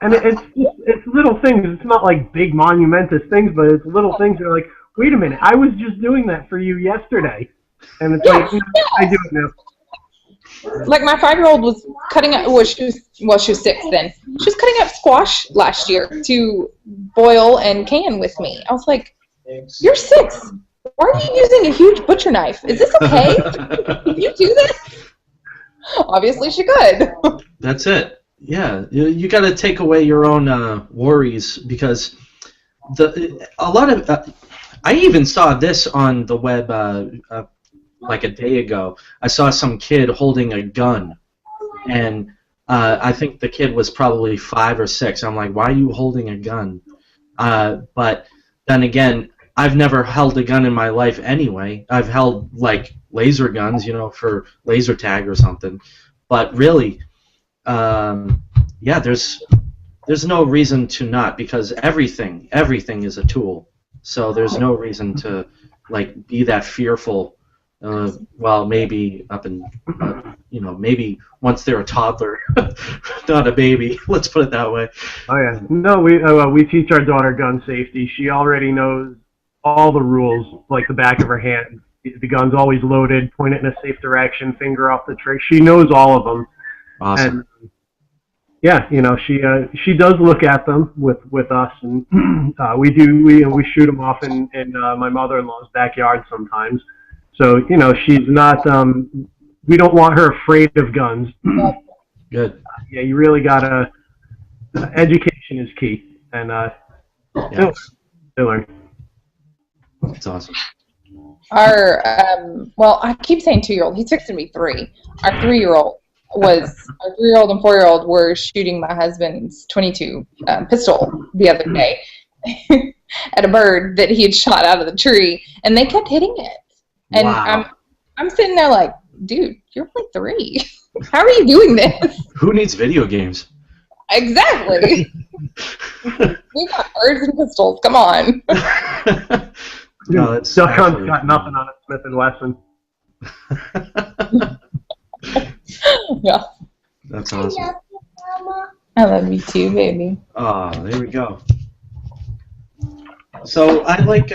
And it's little things. It's not like big monumentous things, but it's little things that are like, wait a minute, I was just doing that for you yesterday. And it's like, I do it now. Like my 5-year-old was cutting up. Well, she was 6 then. She was cutting up squash last year to boil and can with me. I was like, "You're 6. Why are you using a huge butcher knife? Is this okay? Can you do this?" Obviously, she could. That's it. Yeah, you got to take away your own worries because I even saw this on the web like a day ago. I saw some kid holding a gun, and I think the kid was probably 5 or 6. I'm like, why are you holding a gun? But then again, I've never held a gun in my life anyway. I've held like laser guns, for laser tag or something. But really, yeah, there's no reason to not, because everything is a tool. So there's no reason to like be that fearful. Well, maybe maybe once they're a toddler, not a baby. Let's put it that way. Oh yeah. No, we teach our daughter gun safety. She already knows all the rules like the back of her hand. The gun's always loaded. Point it in a safe direction. Finger off the trigger. She knows all of them. Awesome. And, yeah, she does look at them with us, and we shoot them off in my mother-in-law's backyard sometimes. So she's not. We don't want her afraid of guns. Good. Yeah, you really gotta. Education is key, and Yeah. they learn. That's awesome. Our I keep saying 2-year-old. He's fixing to be 3. Our 3-year-old and 4-year-old were shooting my husband's .22 pistol the other day at a bird that he had shot out of the tree, and they kept hitting it. And wow. I'm sitting there like, dude, you're only 3. How are you doing this? Who needs video games? Exactly. We got birds and pistols. Come on. No, that's Duck Hunt's got nothing on it, Smith and Wesson. Yeah. That's awesome. I love you too, baby. Oh, there we go. So I like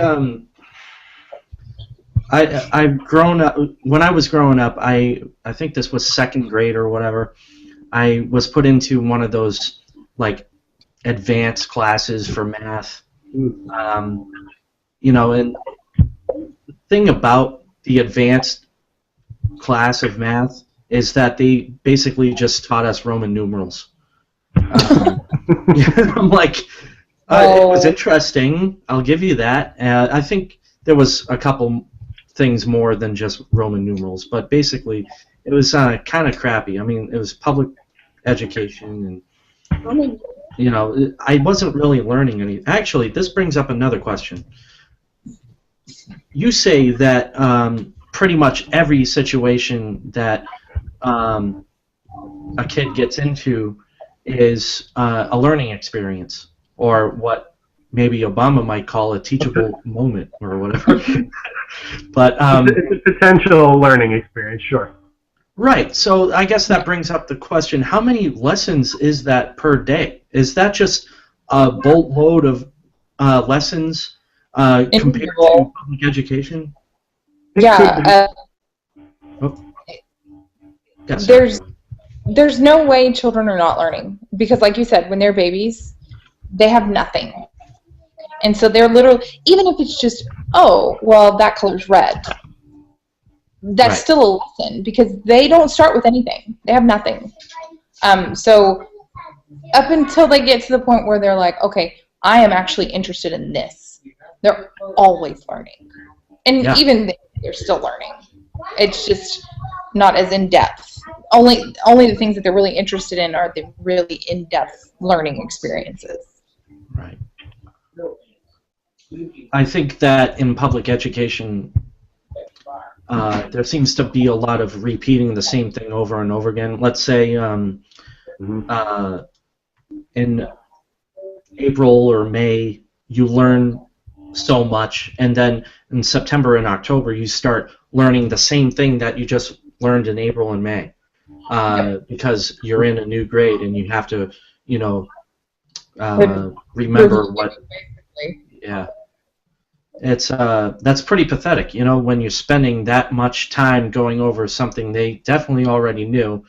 I've grown up. When I was growing up, I think this was 2nd grade or whatever. I was put into one of those like advanced classes for math. And the thing about the advanced class of math is that they basically just taught us Roman numerals. I'm like, it was interesting. I'll give you that. I think there was a couple things more than just Roman numerals, but basically it was kind of crappy. I mean, it was public education, and I wasn't really learning any. Actually, this brings up another question. You say that pretty much every situation that a kid gets into is a learning experience, or what maybe Obama might call a teachable moment, or whatever. But it's a potential learning experience, sure. Right. So I guess that brings up the question: how many lessons is that per day? Is that just a boatload of lessons compared to public education? Yeah. There's no way children are not learning, because like you said, when they're babies, they have nothing. And so they're literally, even if it's just, oh, well, that color's red, that's right. Still a lesson, because they don't start with anything. They have nothing. So up until they get to the point where they're like, okay, I am actually interested in this, they're always learning. And even they're still learning. It's just not as in-depth. Only the things that they're really interested in are the really in-depth learning experiences. Right. I think that in public education, there seems to be a lot of repeating the same thing over and over again. Let's say in April or May, you learn so much, and then in September and October, you start learning the same thing that you just learned in April and May, because you're in a new grade and you have to, remember what. Yeah. it's that's pretty pathetic, you know, when you're spending that much time going over something they definitely already knew,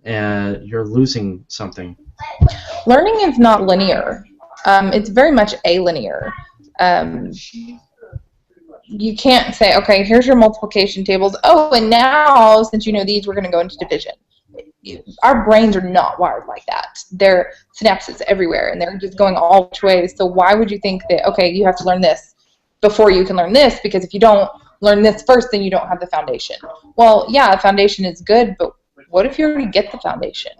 and you're losing something. Learning is not linear. It's very much alinear. You can't say, okay, here's your multiplication tables. Oh, and now, since you know these, we're going to go into division. Our brains are not wired like that. They're synapses everywhere, and they're just going all which ways. So why would you think that, okay, you have to learn this before you can learn this? Because if you don't learn this first, then you don't have the foundation. Well, yeah, a foundation is good, but what if you already get the foundation?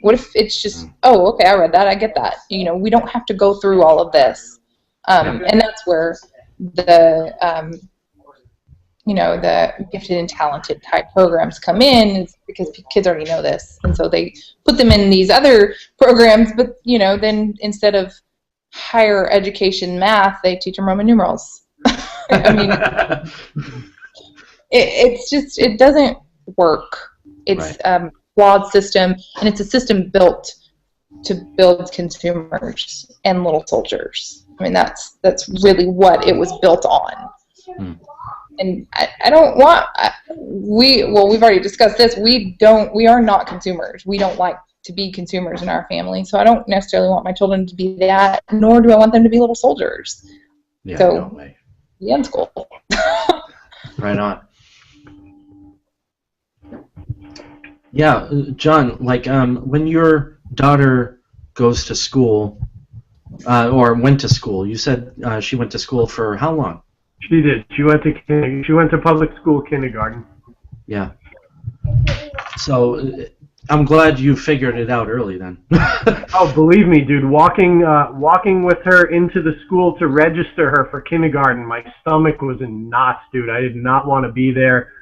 What if it's just, oh, okay, I read that, I get that. You know, we don't have to go through all of this. And that's where the you know, the gifted and talented type programs come in, is because kids already know this, and so they put them in these other programs. But you know, then instead of higher education math, they teach them Roman numerals. I mean, it's just, it doesn't work. It's a flawed system, and it's a system built to build consumers and little soldiers. I mean, that's really what it was built on. And I don't want, we've already discussed this, we are not consumers. We don't like to be consumers in our family, so I don't necessarily want my children to be that, nor do I want them to be little soldiers. Yeah, so, no way. Yeah, in school. Right on. Yeah, John, like when your daughter goes to school, or went to school, you said she went to school for how long? She did. She went to public school kindergarten. Yeah. So I'm glad you figured it out early then. Oh, believe me, dude. Walking with her into the school to register her for kindergarten, my stomach was in knots, dude. I did not want to be there.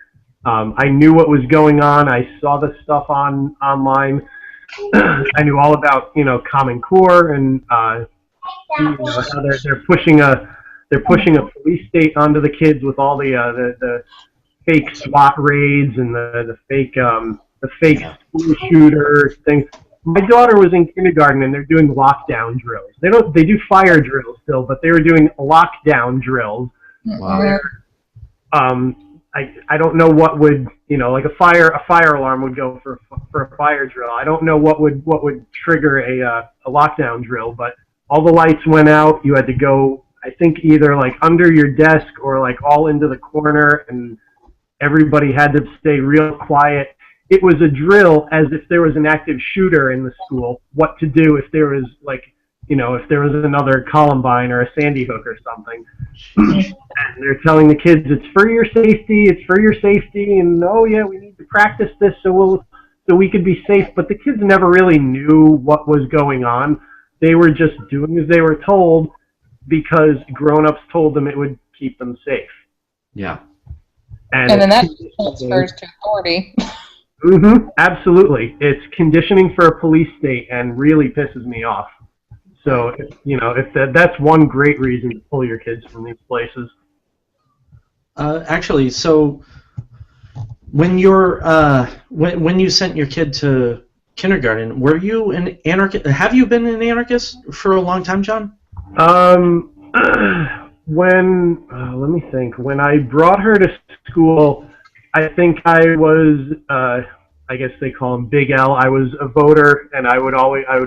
I knew what was going on. I saw the stuff online. I knew all about, you know, Common Core, and you know, how they're pushing a police state onto the kids with all the fake SWAT raids and the fake school shooter things. My daughter was in kindergarten, and they're doing lockdown drills. They do fire drills still, but they were doing lockdown drills. Wow. I don't know what would, you know, like a fire alarm would go for a fire drill. I don't know what would trigger a lockdown drill, but all the lights went out. You had to go, I think, either like under your desk or like all into the corner, and everybody had to stay real quiet. It was a drill as if there was an active shooter in the school, what to do if there was, like, you know, if there was another Columbine or a Sandy Hook or something. And they're telling the kids, it's for your safety, and oh yeah, we need to practice this so we could be safe. But the kids never really knew what was going on. They were just doing as they were told because grown-ups told them it would keep them safe. Yeah. And then that transfers to authority. Absolutely. It's conditioning for a police state, and really pisses me off. So, you know, that's one great reason to pull your kids from these places. Actually, so when when you sent your kid to kindergarten, were you an anarchist? Have you been an anarchist for a long time, John? Let me think. When I brought her to school, I think I was, I guess they call him Big L. I was a voter, and I would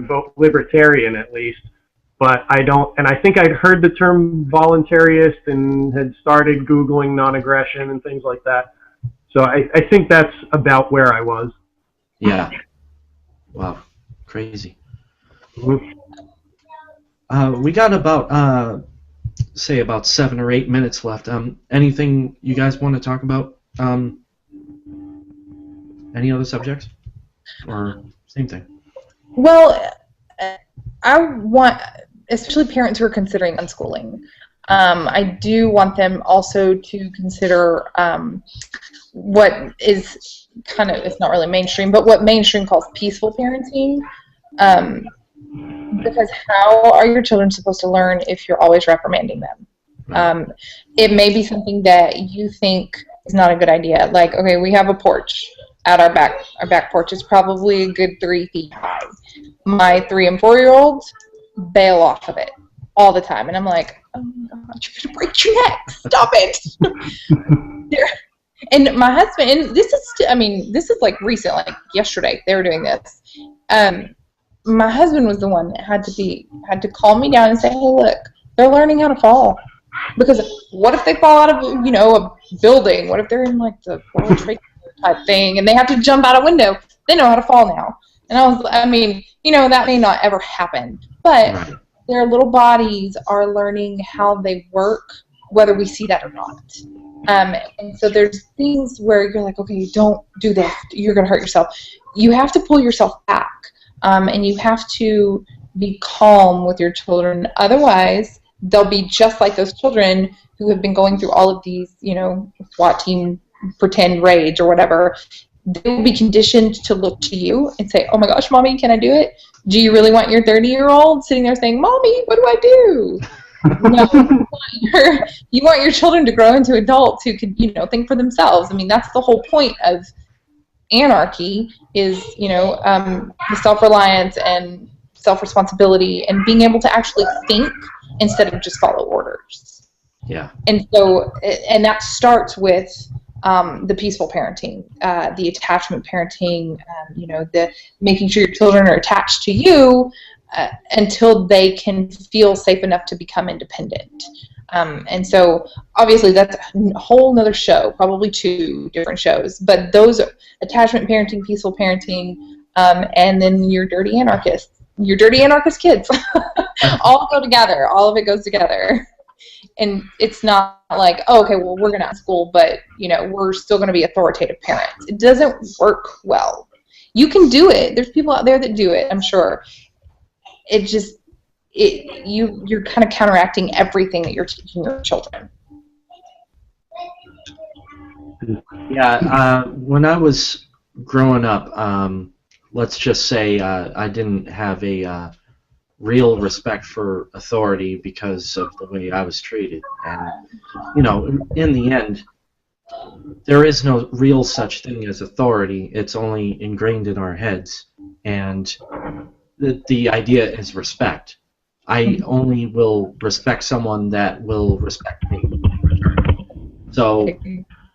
vote libertarian at least. But I don't, and I think I'd heard the term voluntarist and had started Googling non-aggression and things like that. So I think that's about where I was. Yeah. Wow. Crazy. We got about, say about 7 or 8 minutes left. Anything you guys want to talk about? Any other subjects? Or same thing? Well, I want, especially parents who are considering unschooling, I do want them also to consider what is kind of, it's not really mainstream, but what mainstream calls peaceful parenting. Because how are your children supposed to learn if you're always reprimanding them? It may be something that you think is not a good idea. Like, okay, we have a porch at our back. Our back porch is probably a good 3 feet high. My 3 and 4-year-olds bail off of it all the time, and I'm like, oh my God, you're going to break your neck. Stop it. And my husband, and this is like recent, like yesterday, they were doing this. My husband was the one that had to calm me down and say, hey, look, they're learning how to fall. Because what if they fall out of, a building? What if they're in like the World Trade Center type thing and they have to jump out a window? They know how to fall now. And that may not ever happen, but their little bodies are learning how they work, whether we see that or not. And so there's things where you're like, okay, don't do this. You're going to hurt yourself. You have to pull yourself back, and you have to be calm with your children. Otherwise, they'll be just like those children who have been going through all of these, SWAT team pretend rage or whatever. They will be conditioned to look to you and say, oh my gosh, Mommy, can I do it? Do you really want your 30-year-old sitting there saying, Mommy, what do I do? No, you want your children to grow into adults who can, think for themselves. I mean, that's the whole point of Anarchy is, the self-reliance and self-responsibility and being able to actually think instead of just follow orders. Yeah. And so, and that starts with the peaceful parenting, the attachment parenting, the making sure your children are attached to you until they can feel safe enough to become independent. And so obviously that's a whole nother show, probably 2 different shows, but those are attachment parenting, peaceful parenting, and then your dirty anarchist kids all go together. All of it goes together. And it's not like, oh, okay, well, we're going to homeschool, but, we're still going to be authoritative parents. It doesn't work well. You can do it. There's people out there that do it, I'm sure. It just, you're kind of counteracting everything that you're teaching your children. Yeah, when I was growing up, let's just say I didn't have a real respect for authority because of the way I was treated. And, in the end, there is no real such thing as authority. It's only ingrained in our heads. And the idea is respect. I only will respect someone that will respect me. So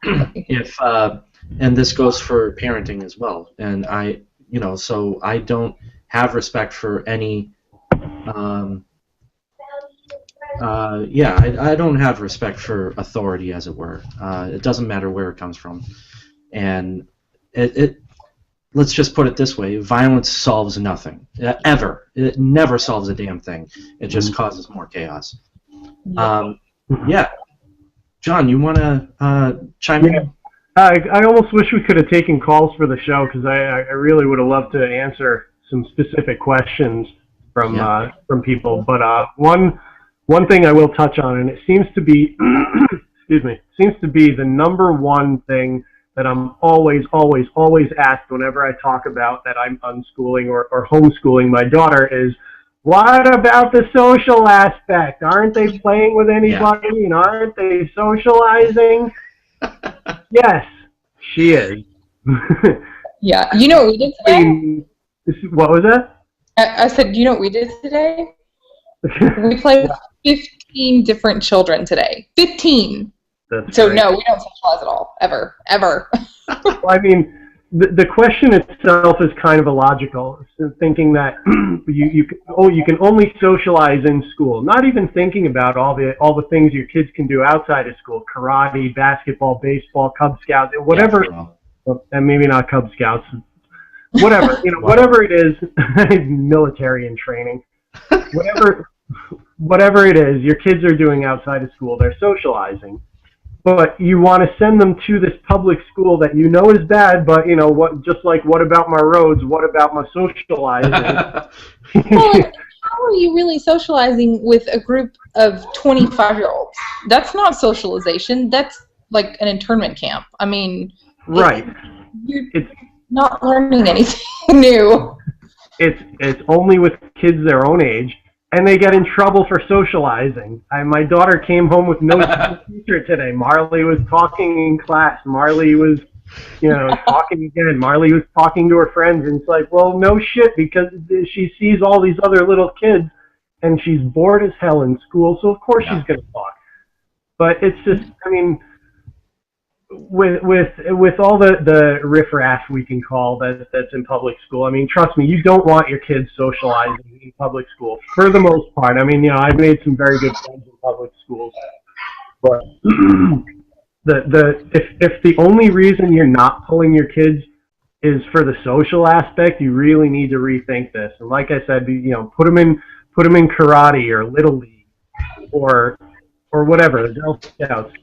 if, and this goes for parenting as well. And so I don't have respect for any I don't have respect for authority, as it were. It doesn't matter where it comes from. And let's just put it this way, violence solves nothing, ever. It never solves a damn thing. It just causes more chaos. John, you want to chime in? I almost wish we could have taken calls for the show because I really would have loved to answer some specific questions from people. But one thing I will touch on, and it seems to be, seems to be the number one thing that I'm always asked whenever I talk about that I'm unschooling or homeschooling my daughter is, what about the social aspect? Aren't they playing with anybody? Yeah. Aren't they socializing? Yes, she is. Yeah. You know what we did today? What was that? I said, you know what we did today? We played with 15 different children today. 15. That's so great. No, we don't socialize at all. Ever. Well, I mean, the question itself is kind of illogical. Thinking that you can only socialize in school, not even thinking about all the things your kids can do outside of school: karate, basketball, baseball, Cub Scouts, whatever. And maybe not Cub Scouts. Whatever, whatever it is, military and training, whatever it is, your kids are doing outside of school, they're socializing. But you want to send them to this public school that you know is bad, but what about my roads? What about my socializing? Well, how are you really socializing with a group of 25-year-olds? That's not socialization. That's like an internment camp. I mean, right. It's not learning anything new. It's only with kids their own age, and they get in trouble for socializing. My daughter came home with no teacher today. Marley was talking in class. Marley was, talking again. Marley was talking to her friends, and it's like, well, no shit, because she sees all these other little kids and she's bored as hell in school, so of course she's going to talk. But it's just, I mean, with all the riffraff we can call that's in public school, I mean, trust me, you don't want your kids socializing in public school for the most part. I mean, you know, I've made some very good friends in public schools, but if the only reason you're not pulling your kids is for the social aspect, you really need to rethink this. And like I said, you know, put them in karate or Little League or whatever, the Girl Scouts.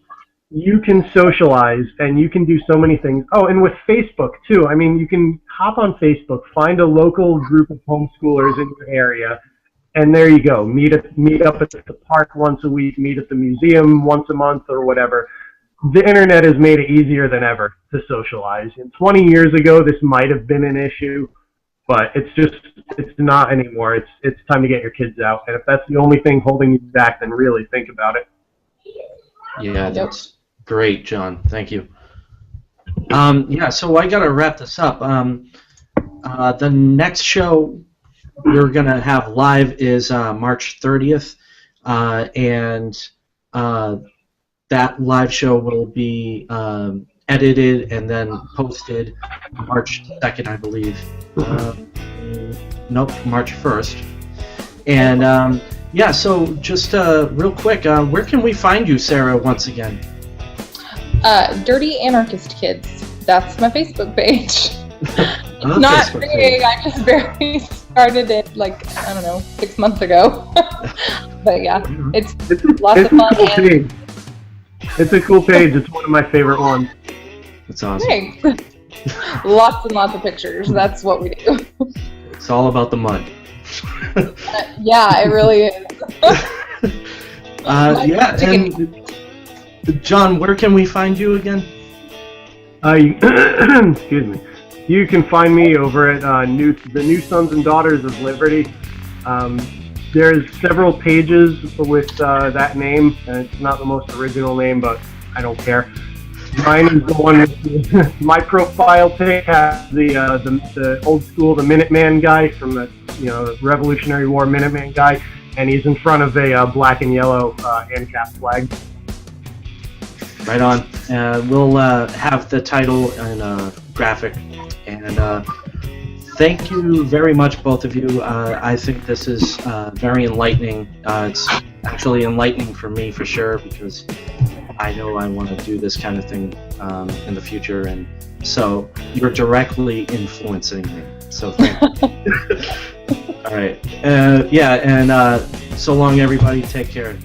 You can socialize and you can do so many things. Oh, and with Facebook too. I mean, you can hop on Facebook, find a local group of homeschoolers in your area, and there you go. Meet up at the park once a week, meet at the museum once a month or whatever. The internet has made it easier than ever to socialize. And 20 years ago, this might have been an issue, but it's not anymore. It's time to get your kids out. And if that's the only thing holding you back, then really think about it. Yeah, that's great, John. Thank you. Yeah, so I got to wrap this up. The next show we're going to have live is March 30th, and that live show will be edited and then posted March 2nd, I believe. Nope, March 1st. And yeah, so just real quick, where can we find you, Sarah, once again? Dirty Anarchist Kids. That's my Facebook page. It's not Facebook big. page. I just barely started it, like, I don't know, 6 months ago. But yeah, it's lots of fun. Cool page. It's a cool page. It's one of my favorite ones. That's awesome. Thanks. Lots and lots of pictures. That's what we do. It's all about the mud. Yeah, it really is. Yeah, and John, where can we find you again? Excuse me. You can find me over at the New Sons and Daughters of Liberty. There's several pages with that name, and it's not the most original name, but I don't care. Mine is the one with my profile pic has the old school, the Minuteman guy from the Revolutionary War Minuteman guy, and he's in front of a black and yellow ANCAP flag. Right on. We'll have the title and graphic. And thank you very much, both of you. I think this is very enlightening. It's actually enlightening for me, for sure, because I know I want to do this kind of thing in the future. And so you're directly influencing me. So thank you. All right. Yeah, and so long, everybody. Take care.